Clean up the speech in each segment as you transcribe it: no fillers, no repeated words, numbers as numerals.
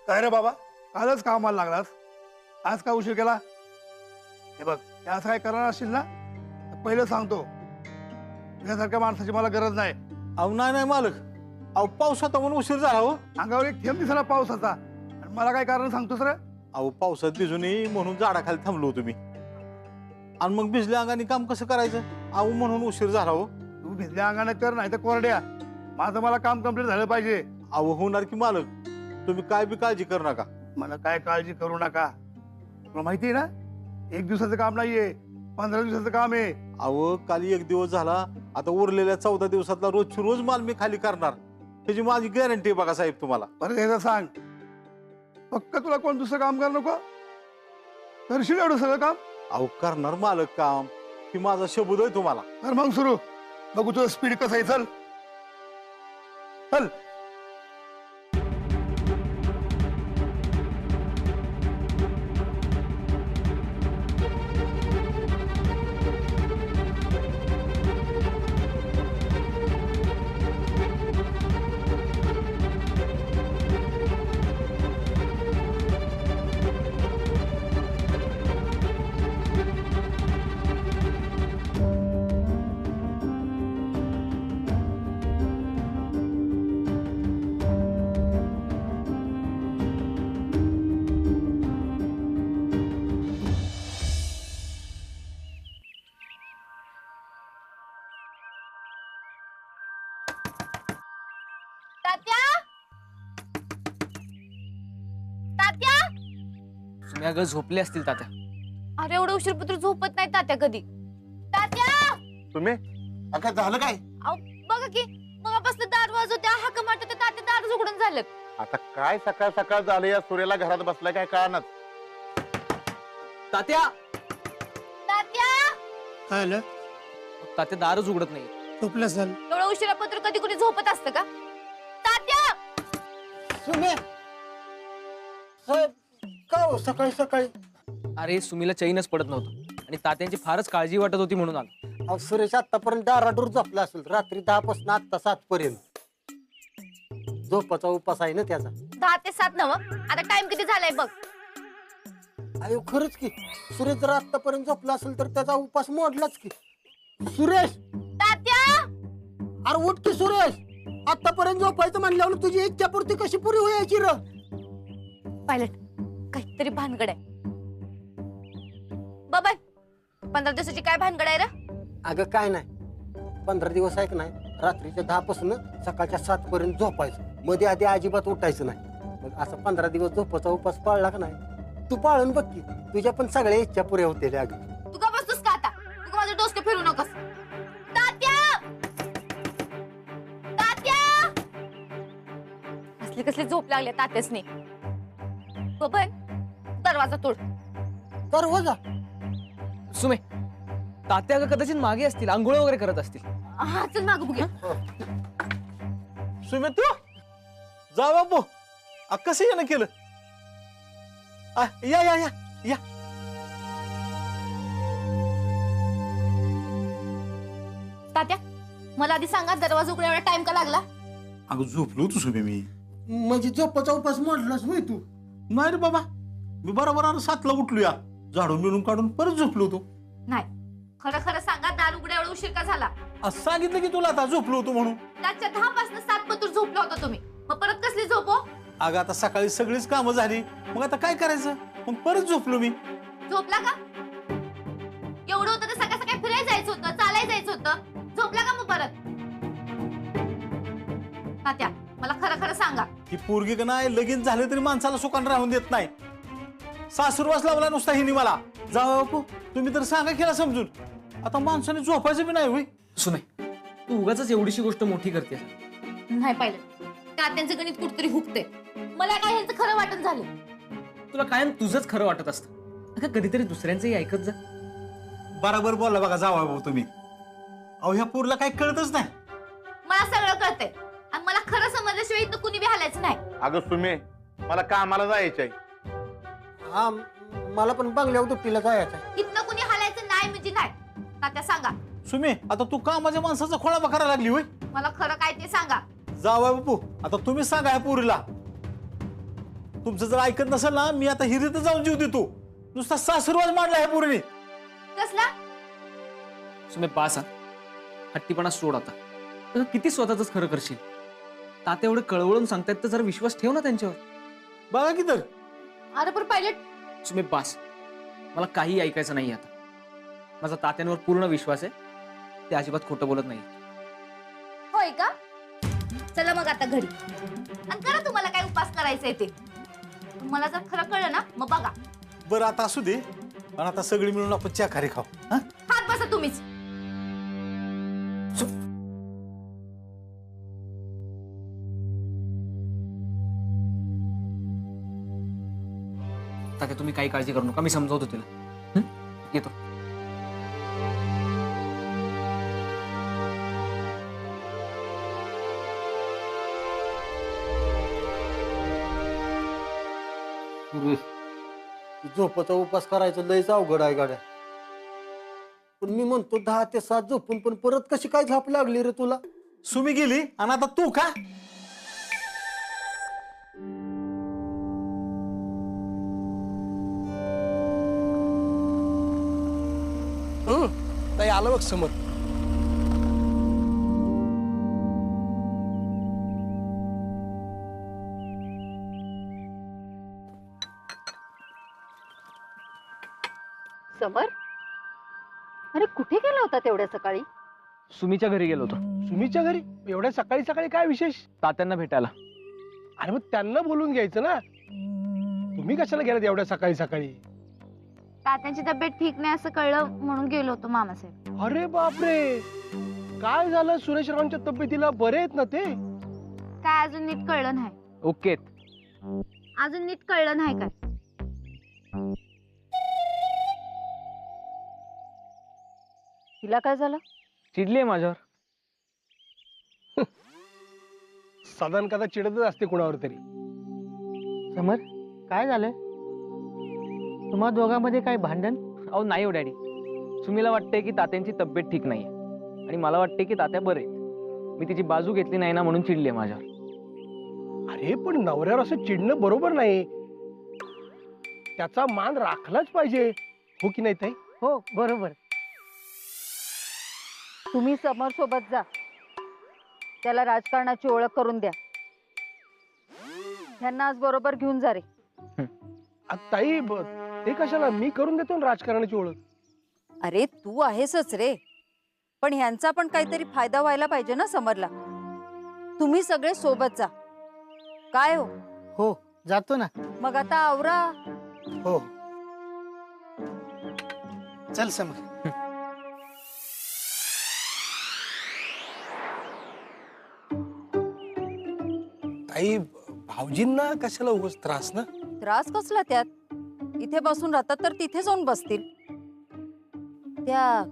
काय रे बाबा, कालच कामाला लागलास, आज का उशीर केला? हे बघ, असं काय करणार असशील ना तर पहिलं सांगतो, तुझ्यासारख्या माणसाची मला गरज नाही. अहो नाही मालक, अहो पाऊस होता म्हणून उशीर झाला हो. अंगावर एक थेंब दिसला पावसाचा आणि मला काय कारण सांगतोस रे? अहो पावसात भिजू नये म्हणून झाडाखाली थांबलो होतो मी. आणि मग भिजल्या अंगाने काम कसं करायचं? अहो म्हणून उशीर झाला हो. तू भिजल्या अंगाने कर, नाही तर कोरड्या. माझं मला काम कंप्लीट झालं पाहिजे. अहो होणार की मालक, तुम्ही काय बी काळजी करू नका. मला काय काळजी करू नका. तुला माहिती आहे ना, 1 दिवसाचं काम नाहीये, 15 दिवसाचं काम आहे. अहो काल 1 दिवस झाला, आता उरलेल्या 14 दिवसातला रोजची रोज माल मी खाली करणार, त्याची माझी गॅरंटी बघा साहेब तुम्हाला. परत एकदा सांग, पक्क तुला कोण दुसरं काम कर नको? करशील एवढं सगळं काम? अहो करणार मालक काम, की माझा शब्द आहे तुम्हाला. तर मग सुरू, बघू तुझं स्पीड कसं आहे. चल चल. तुम्ही अगं झोपले असतील तात्या. अरे एवढं उशीरपत्र झोपत नाही तात्या कधी. तात्या तुम्ही अगं झालं काय? अहो, बघा की मगापासून दार वाजवत्या हाक मारते तात्या दार उघडून झालं. आता काय सकाळ सकाळ झालं, या सूर्याला घरात बसलाय काय कळणार? तात्या तात्या काय आलं? तात्या दारच उघडत नाही. झोपलं असेल. एवढं उशिरापत्र कधी कुणी झोपत असतं का? तात्या सुमे साहेब, का हो सकाळी सकाळी? अरे सुमीला चैनच पडत नव्हतं आणि तात्यांची फारच काळजी वाटत होती म्हणून आलो. अहो सुरेश आतापर्यंत डाराडूर झोपला असेल, रात्री 10 पासून आता 7 पर्यंत. झोपाचा उपास आहे ना त्याचा. 10 ते 7 नव. आता टाइम किती झालाय बघ. अयो खरंच की, सुरेश जर आतापर्यंत झोपला असेल तर त्याचा उपास मोडलाच की. सुरेश, तात्या अरे उठ की सुरेश. आतापर्यंत झोपायचं म्हणल्यावर तुझी इच्छापूर्ती कशी पुरी व्हायची र? पायलट काहीतरी भानगड आहे बाबा. 15 दिवसाची काय भानगड आहे रे? अगं काय नाही, 15 दिवस आहे का नाही, रात्रीच्या 10 पासून सकाळच्या 7 पर्यंत झोपायचं, मध्ये आधी अजिबात उठायचं नाही. मग असं 15 दिवस झोपाचा उपास पाळला का नाही, तू पाळून बघ की तुझ्या पण सगळ्या इच्छा पुऱ्या होतील. अगं तू का बसतोस का आता? तू माझं डोसकं फिरू नकोस. तात्या तात्या कसली कसली झोप लागली तात्यासनी. बबन दरवाजा तोड. तर हो जा. सुमे, तात्या अगं कदाचित मागे असतील, आंघोळ वगैरे करत असतील. हा चल माग बघूया. सुमे तू जा बापू, कसं येणं केलं? या या या या. तात्या मला आधी सांगा, दरवाजा उघड्या एवढा टाइम का लागला? अगं झोपलो होतो सुमे मी. म्हणजे झोपाचा उपास मोडलास होय तू? नाही रे बाबा, मी बरोबर 7ला उठलो, या झाडून बिडून काढून परत झोपलो होतो. नाही, खरं खरं सांगा, दार उघड्या एवढा उशीर का झाला? असं सांगितलं की तुला आता झोपलो होतो म्हणून. त्याच्या 10 पासून 7 पतूर झोपला होता तुम्ही, मग परत कसली झोप हो? अगं आता सकाळी सगळीच कामं झाली, मग आता काय करायचं, मग परत झोपलो मी. झोपला का? एवढं होतं तर सकाळ सकाळी फिरायला जायचं होतं, चालायला जायचं होतं. झोपला का मग परत? तात्या मला खरं खरं सांगा. की पोरगी का नाही, लगीन झाले तरी माणसाला सुखान राहून देत नाही. सासूरवास लावला नुसता हिनी मला. जाऊ बापू, तुम्ही तर सांगा केला समजून. आता माणसाने झोपायचं बी नाही होय. सुमे, तू उगाच एवढीशी गोष्ट मोठी करते. नाही पाहिलं, तात्यांचं गणित कुठतरी हुकते. मला काय ह्यांचं खरं वाटण झालं. तुला कायम तुझंच खरं वाटत असतं. अगं कधीतरी दुसऱ्यांचंही ऐकत जा. बरोबर बोला बघा जावा भाऊ तुम्ही. अहो ह्या पोरला काही कळतच नाही. मला सगळं कळतंय आणि मला खरं समजल्याशिवाय इथं कुणी बी हालायचं नाही. अगं सुमे, मला कामाला जायचंय. हा, मला पण बंगल्यावर दुट्टीला जायचं. इथनं कुणी हालायचं नाही म्हणजे नाही. तात्या सांगा. सुमे, आता तू कामाच्या माणसाचा खोळा करायला लागली होय. मला खरं काय ते सांगा. जावा बापू, आता तुम्ही सांगा या पोरीला. तुमचं जर ऐकत नसेल ना, मी आता हिरीत जाऊन जीव देतो. नुसता सासरवाज मांडला ह्या पोरीने. कसला? सुमे पास हट्टीपणा सोड आता. तर किती स्वतःच खरं करशील? तात्या एवढे कळवळून सांगतायत तर जरा विश्वास ठेव ना त्यांच्यावर. बघा की तर. अरे पण पहिले सुमे पास, मला काही ऐकायचं नाही आता. माझा तात्यांवर पूर्ण विश्वास आहे. ते अजिबात खोटं बोलत नाही. होय का? चला मग आता घरी आणि करा तुम्हाला काय उपास करायचंय ते. मला जर खरं कळलं ना मग बघा. बरं आता असू दे, पण आता सगळी मिळून आपण चहा खारी खाऊ. हा? हात बसा तुम्हीच. तात्या तुम्ही काही काळजी करू नका, मी समजावतो तिला. हं? येतो. झोपचा उपास करायचं लयच अवघड आहे गाड्या. पण मी म्हणतो 10 ते 7 झोपून पण परत कशी काय झोप लागली रे तुला? सुमी गेली आणि आता तू का? ताई आलं बघ समोर. समर, अरे कुठे गेला होता तेवढ्या सकाळी? सुमीच्या घरी गेलो होतो. सुमीच्या घरी एवढ्या सकाळी सकाळी काय विशेष? तात्यांना भेटायला. अरे मग त्यांना बोलून घ्यायचं ना. तुम्ही कशाला गेलात एवढ्या सकाळी सकाळी? तात्यांची तब्येत ठीक नाही असं कळलं म्हणून गेलो होतो मामासाहेब. अरे बापरे, काय झालं? सुरेश रावांच्या तब्येतीला बरे आहेत ना ते? काय अजून नीट कळलं नाही. ओके. अजून नीट कळलं नाही काय? तिला काय झालं? चिडलीये माझ्यावर. साधारण कदा चिडतच असते कुणावर तरी. समर, काय झालंय? तुम्हा दोघांमध्ये काय भांडण? अहो नाही हो डॅडी. सुमीला वाटते की तात्यांची तब्येत ठीक नाहीये आणि मला वाटते की तात्या बरे आहेत. मी तिची बाजू घेतली नाही ना म्हणून चिडलीये माझ्यावर. अरे पण नवऱ्यावर असं चिडणं बरोबर नाही. त्याचा मान राखलाच पाहिजे, हो की नाही ताई? हो बरोबर. तुम्ही समर सोबत जा, त्याला राजकारणाची ओळख करून द्या. ह्यांना आज बरोबर घेऊन जा रे. ताई ते कशाला? मी करून देतो ना राजकारणाची ओळख. अरे तू आहेसच रे, पण ह्यांचा पण काहीतरी फायदा व्हायला पाहिजे ना समरला. तुम्ही सगळे सोबत जा. काय हो? हो जातो ना. मग आता आवरा. हो चल समर. ताई भाऊजींना कशाला उगाच त्रास ना? त्रास कसला त्यात? इथे बसून राहतात तर तिथे जाऊन बसतील. त्या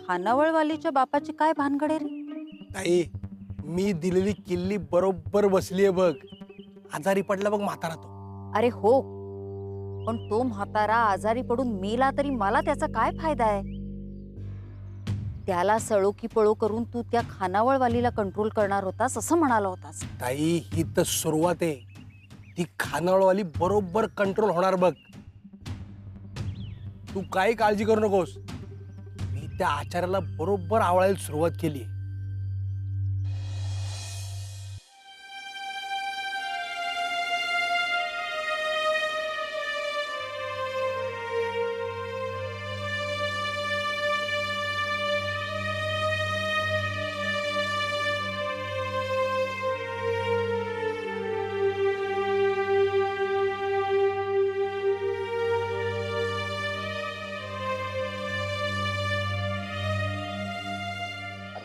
खानावळवालीच्या बापाची काय भानगड आहे रे? ताई मी दिलेली किल्ली बरोबर बसलीये बघ. आजारी पडला बघ म्हातारा तो. अरे हो, पण तो म्हातारा आजारी पडून मेला तरी मला त्याचा काय फायदा आहे? त्याला सळो की पळो करून तू त्या खानावळवालीला कंट्रोल करणार होतास असं म्हणाला होतास. ताई ही तर सुरुवात आहे. ती खानावळवाली बरोबर कंट्रोल होणार बघ. तू काही काळजी करू नकोस. मी त्या आचार्याला बरोबर आवळायला सुरुवात केली.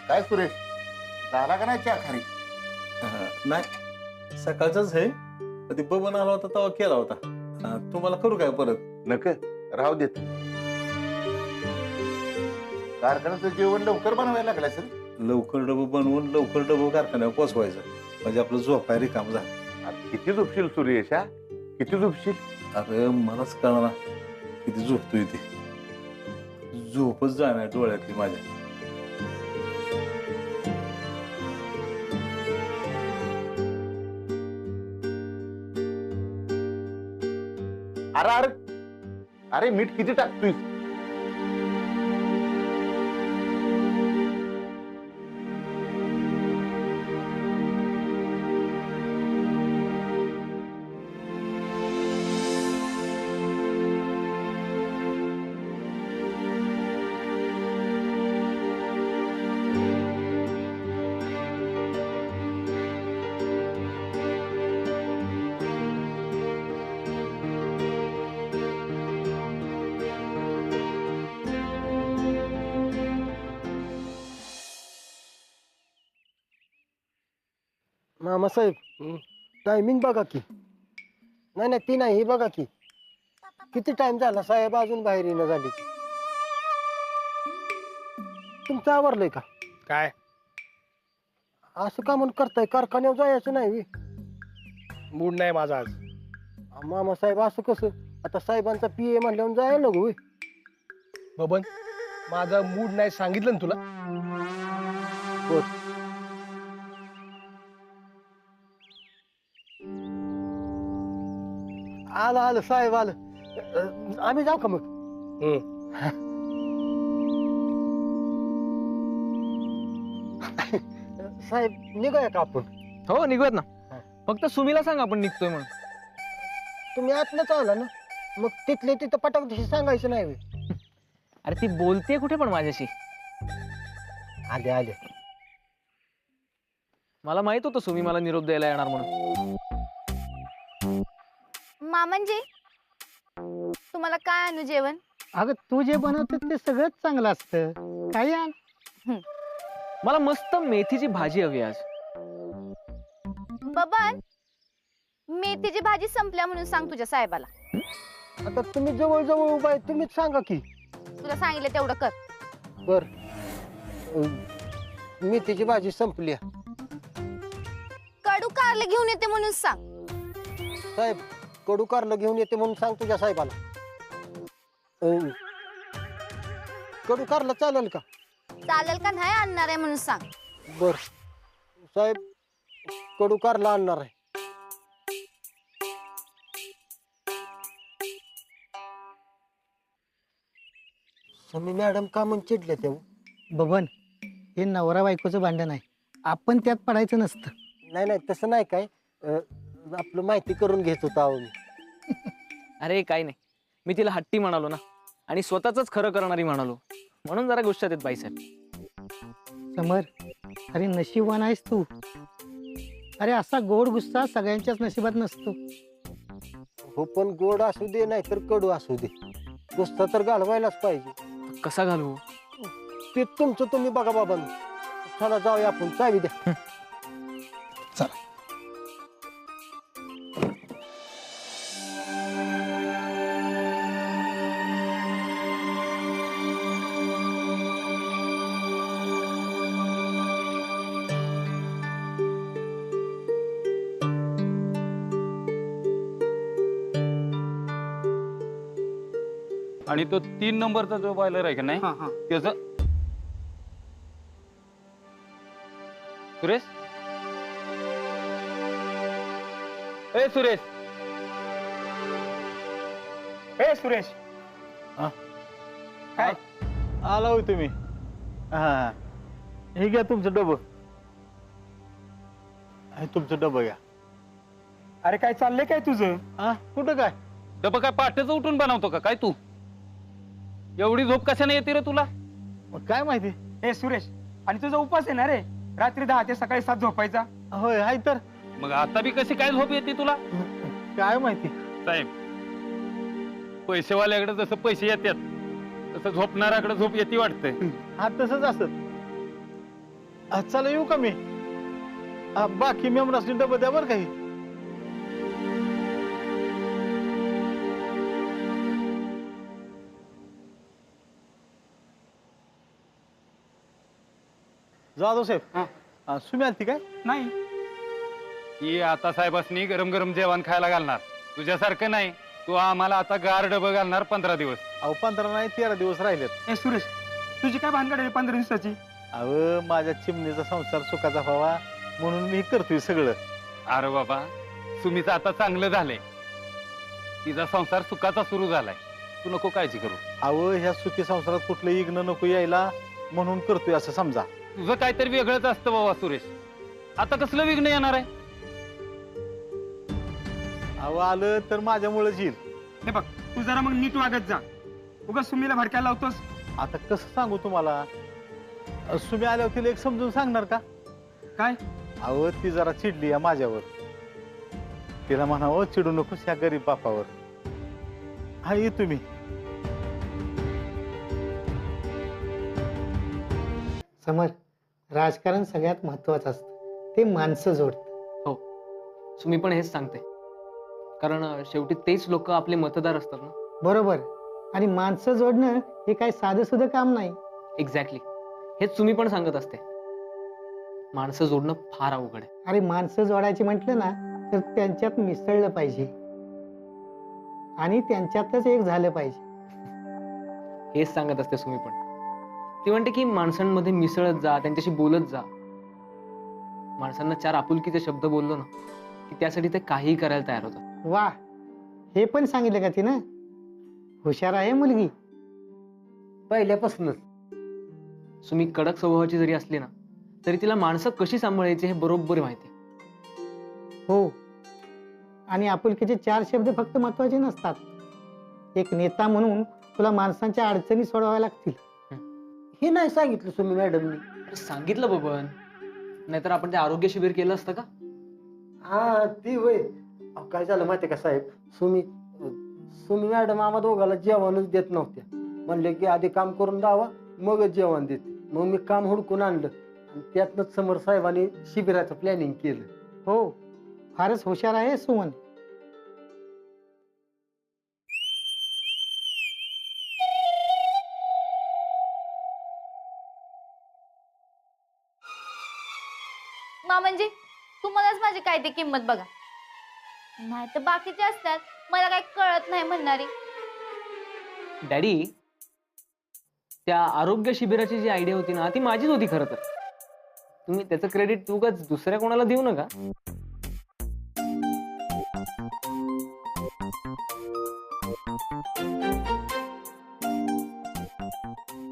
काय सुरेश, झाला का नाही चहा खारी? नाही, सकाळचाच आहे. कधी बबन आला होता तेव्हा केला होता. तुम्हाला करू काय परत? नक राहू देत. कारखान्याचं जेवण लवकर बनवायला लागलं असेल. लवकर डबं बनवून लवकर डबं कारखान्यावर पोचवायचं म्हणजे आपलं झोपाय रिकाम झालं. आता किती झोपशील सुरेश? हा किती झोपशील? अरे मलाच कळणार किती झोपतोय ते. झोपच जाणार डोळ्यातली माझ्या. अरे अरे अरे मीठ किती टाकतोय? मामासाहेब टायमिंग बघा की. नाही नाही ती नाही, हे बघा की किती टाइम झाला साहेब, अजून बाहेर येणं झाली. तुमचं आवरलंय का? काय असं का म्हणून करताय? कारखान्यावर जायचं नाही व्हय? मूड नाही माझा आज. मामासाहेब असं कसं? आता साहेबांचा पीए म्हणल्यावर जायला नको व्हय? बबन, माझा मूड नाही सांगितलं ना तुला. हो. आलं आलं साहेब आलं. आम्ही जाऊ का मग? साहेब निघूया का आपण? हो निघूयात ना. फक्त सुमीला सांग आपण निघतोय म्हणून. तुम्ही आतनच आला ना, मग तिथले तिथं पटापट सांगायचं नाही व्हय? अरे ती बोलते कुठे पण माझ्याशी. आले आले. मला माहित होतं सुमी मला निरोप द्यायला येणार म्हणून. मामांजी तुम्हाला काय आणू जेवण? अगं तू जे बनवते ते सगळंच चांगलं असतं, काही आण. मला मस्त मेथीची भाजी हवी आज. बबन मेथीची भाजी संपल्या म्हणून सांग तुझ्या साहेबाला. आता तुम्ही जवळ जवळ उभा आहे, तुम्हीच सांगा की. तुला सांगितलं तेवढं कर. बर मेथीची भाजी संपली. कडू कारले घेऊन येते म्हणून सांग. साहेब कडू कारलं घेऊन येते म्हणून सांग तुझ्या साहेबाला. कडू कारलं चालेल का? चालेल का नाही आणणार आहे म्हणून सांग. बर साहेब कडू कारलं आणणार आहे. समी मॅडम का म्हणून चिडल्या तेव्हा? बबन, हे नवरा बायकोचं भांडण आहे, आपण त्यात पडायचं नसतं. नाही नाही तसं नाही काय, आपलं माहिती करून घेत होता आहो मी. अरे काय नाही, मी तिला हट्टी म्हणालो ना, आणि स्वतःच खरं करणारी म्हणालो, म्हणून जरा गुस्सात येत बाईसाहेब. समर, अरे नशीबवान आहेस तू. अरे असा गोड गुस्सा सगळ्यांच्याच नशिबात नसतो. हो पण गोड असू दे नाही तर कडू असू दे, गुस्सा तर घालवायलाच पाहिजे. कसा घालवू? ते तुमचं तुम्ही बघा बाबा. चला जाऊया आपण, चावी द्या. चला. आणि तो 3 नंबरचा जो बॉयलर आहे का नाही त्याचं सुरेश, ए सुरेश, ए सुरेश, काय आला होय तुम्ही? हा हे घ्या तुमचं डबं. हे तुमचं डबं घ्या. अरे काय चाललंय काय तुझं? हा कुठं काय? डबा काय पाठचं उठून बनवतो का काय तू? एवढी झोप कशाने येते रे तुला? मग काय माहिती. ए सुरेश, आणि तुझा उपास आहे ना रे, रात्री 10 ते सकाळी 7 झोपायचा. होय हाय तर. मग आता बी कशी काय झोप येते तुला? काय माहिती साहेब, पैसेवाल्याकडे जसं पैसे येतात तसं झोपणाऱ्याकडे झोप येते वाटतंय. हा तसंच असत. चला येऊ का मी? बाकी मेंबरांनी डबं द्या बरं काही. जाधव साहेब, सुमी आलती काय? नाही, ही आता साहेबांनी गरम गरम जेवण खायला घालणार. तुझ्यासारखं नाही, तू आम्हाला आता गार डबं घालणार 15 दिवस. अहो 15 नाही 13 दिवस राहिलेत. ए सुरेश, तुझी काय भानगड आहे 15 दिवसाची? अहो माझ्या चिमणीचा संसार सुखाचा व्हावा म्हणून मी करतोय सगळं. अरे बाबा, सुमीचं आता चांगलं झालंय. तिचा संसार सुखाचा सुरू झालाय. तू नको काळजी करू. अहो ह्या सुखी संसारात कुठलं इग्न नको यायला म्हणून करतोय असं समजा. तुझं काहीतरी वेगळंच असतं बाबा सुरेश. आता कसलं विघ्न येणार आहे? अहो आलं तर माझ्यामुळेच येईल. हे बघ, तू जरा मग नीट वागत जा. उगाच सुमीला भडकायला लावतोस. आता कसं सांगू तुम्हाला? सुमी आल्यावर तिला एक समजून सांगणार का? काय? अहो ती जरा चिडली आहे माझ्यावर. तिला म्हणावं चिडू नकोस ह्या गरीब बापावर. हा ये तुम्ही. समर, राजकारण सगळ्यात महत्वाचं असतं. ते माणसं जोडतं. हो, सुमी पण हेच सांगते. कारण शेवटी तेच लोक आपले मतदार असतात ना. बरोबर. आणि माणसं जोडणं हे काही साधं सुद्धा काम नाही. एक्झॅक्टली, हेच सुमी पण सांगत असते. माणसं जोडणं फार अवघड आहे. अरे माणसं जोडायची म्हटलं ना तर त्यांच्यात मिसळलं पाहिजे आणि त्यांच्यातच एक झालं पाहिजे. हेच सांगत असते सुमी पण. ती म्हणते की माणसांमध्ये मिसळत जा, त्यांच्याशी बोलत जा. माणसांना 4 आपुलकीचे शब्द बोललो ना की त्यासाठी ते काहीही करायला तयार होतात. वा, हे पण सांगितलं का तिनं? हुशार आहे मुलगी. पहिल्यापासूनच. सुमी कडक स्वभावाची जरी असली ना तरी तिला माणसं कशी सांभाळायची हे बरोबर माहिती. हो, आणि आपुलकीचे 4 शब्द फक्त महत्वाचे नसतात. एक नेता म्हणून तुला माणसांच्या अडचणी सोडवाव्या लागतील. हे नाही सांगितलं सुमी मॅडमनी. सांगितलं बबन, नाहीतर आपण ते आरोग्य शिबिर केलं असतं का? हा ती वय. काय झालं माहितीये का साहेब? सुमी मॅडम आम्हा दोघाला जेवणच देत नव्हत्या. म्हणले की आधी काम करून द्यावा मगच जेवण देते. मग मी काम हुडकून आणलं आणि त्यातनंच समर साहेबांनी शिबिराचं प्लॅनिंग केलं. हो, फारच हुशार आहे सुमन. म्हणजे तुम्हालाच माझी काय ती किंमत बघा. नाही तर बाकीचे असतात मला काय कळत नाही म्हणणारी. डॅडी, त्या आरोग्य शिबिराची जी आयडिया होती ना ती माझीच होती खरं तर. तुम्ही त्याचं क्रेडिट तू का दुसऱ्या कोणाला देऊ नका.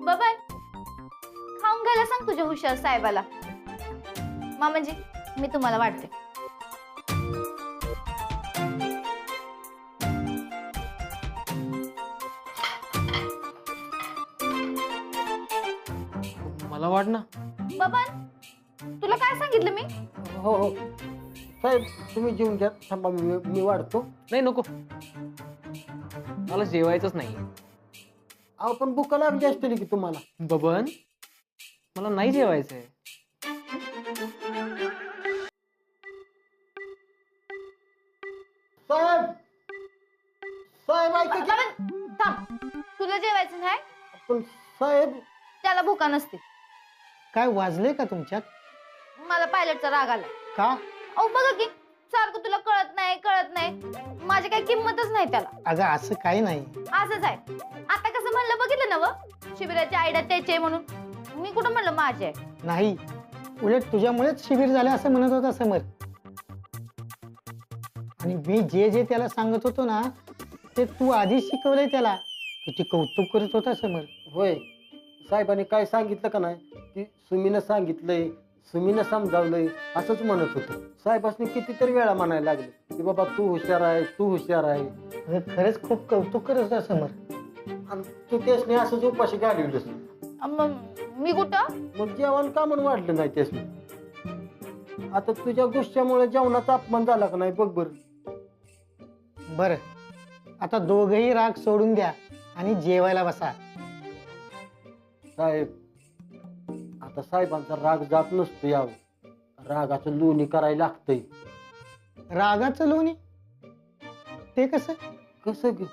बाबा, खाऊन घ्यायला सांग तुझ्या हुशार साहेबाला. म्हणजे मी तुम्हाला वाटते. मला वाट ना. बाबा, तुला काय सांगितलं मी? हो हो साहेब, तुम्ही जेवून घ्या. थांबा, मी वाढतो. नाही नको, मला जेवायचंच नाही. अहो पण भूक लागली असते की तुम्हाला. बबन, मला नाही जेवायचंय. साहेब, साहेब ऐका की. थांब, तुला जेवायचं नाही? पण साहेब, त्याला भुका नसते. काय वाजले का तुमच्यात? मला पायलटचा राग आला. का? अहो बघा की, सारखं तुला कळत नाही. माझी काही किंमतच नाही त्याला. अगं असं काही नाही. असंच आहे. आता कसं म्हणलं बघितलं ना व, शिबिराची आयडिया त्याची आहे म्हणून. मी कुठं म्हणलं माझी आहे? नाही, उलट तुझ्यामुळेच शिबिर झालं असं म्हणत होता समर. आणि मी जे जे त्याला सांगत होतो ना ते तू आधी शिकवलंय त्याला. किती कौतुक करत होता समर. होय, साहेबांनी काय सांगितलं का नाही की सुमीनं सांगितलंय, सुमीनं समजावलंय असंच म्हणत होतं. साहेबांनी कितीतरी वेळा म्हणायला लागले की बाबा तू हुशार आहे, तू हुशार आहे. अगं खरंच खूप कौतुक करत होता समर. आणि तू त्यासने असंच उपाशी गाडीवलंस. मग मी कुठं? मग जेवण का म्हणून वाढलं नाही त्यासने? आता तुझ्या गुस्स्यामुळे जेवणाचा अपमान झाला का नाही बघ बरं. बरं, आता दोघही राग सोडून द्या आणि जेवायला बसा. साहेब, आता साहेबांचा राग जात नसतो. यावं रागाचं लोणी करायला लागतंय. रागाचं लोणी? ते कसं? कसं ग?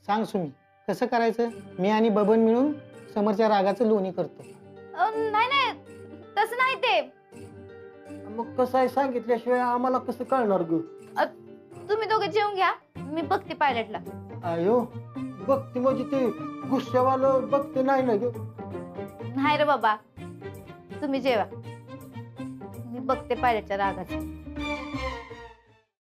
सांग सुमी, कसं करायचं? मी आणि बबन मिळून समोरच्या रागाचं लोणी करतो. नाही, तसं नाही ते. मग कसं आहे सांगितल्याशिवाय आम्हाला कसं कळणार ग? तुम्ही दोघे जेवून घ्या, मी बघते पायलटला. अयो, बघते म्हणजे ते गुस्स्यावालं बघते नाही ना ग. नाही रे बाबा, तुम्ही जेवा, मी बघते पायलटच्या रागाचं.